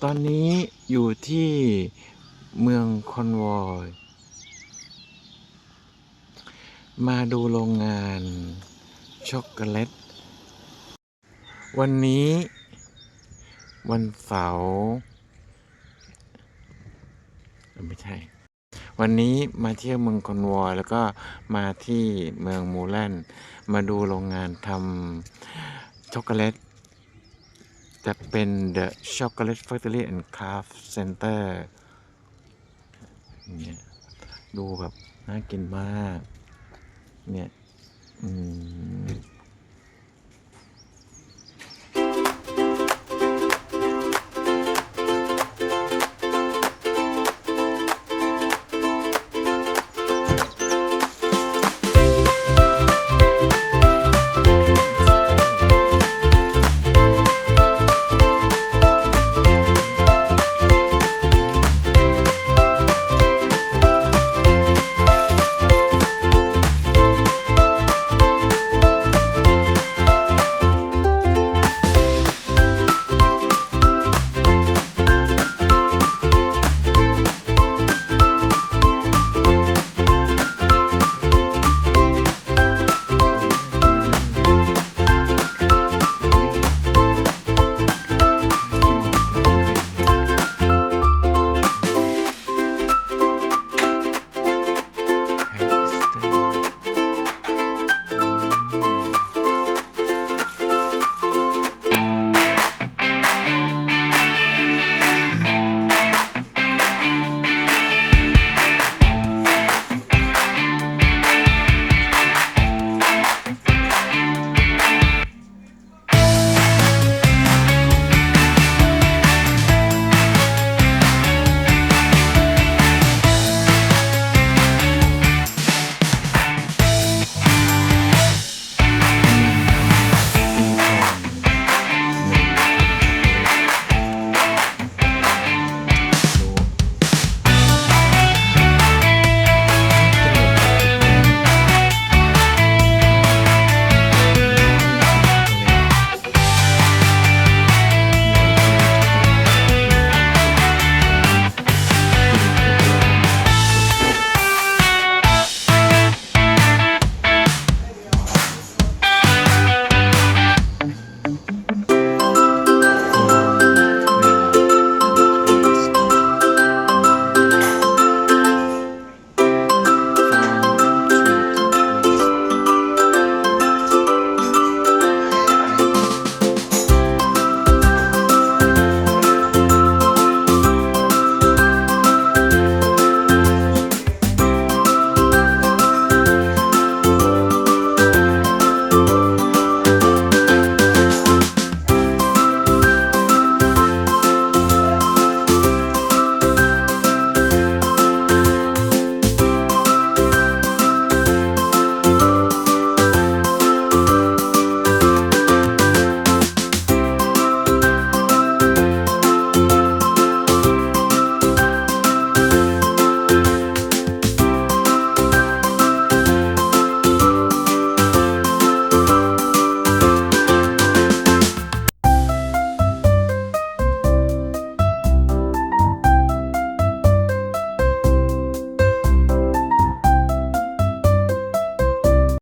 ตอนนี้อยู่ที่เมืองคอนวอลมาดูโรงงานช็อกโกแลตวันนี้วันเสาร์ไม่ใช่วันนี้มาเที่ยวเมืองคอนวอลแล้วก็มาที่เมืองมูแลนมาดูโรงงานทำช็อกโกแลตจะเป็น The Chocolate Factory and Craft Center เนี่ยดูแบบน่ากินมากเนี่ย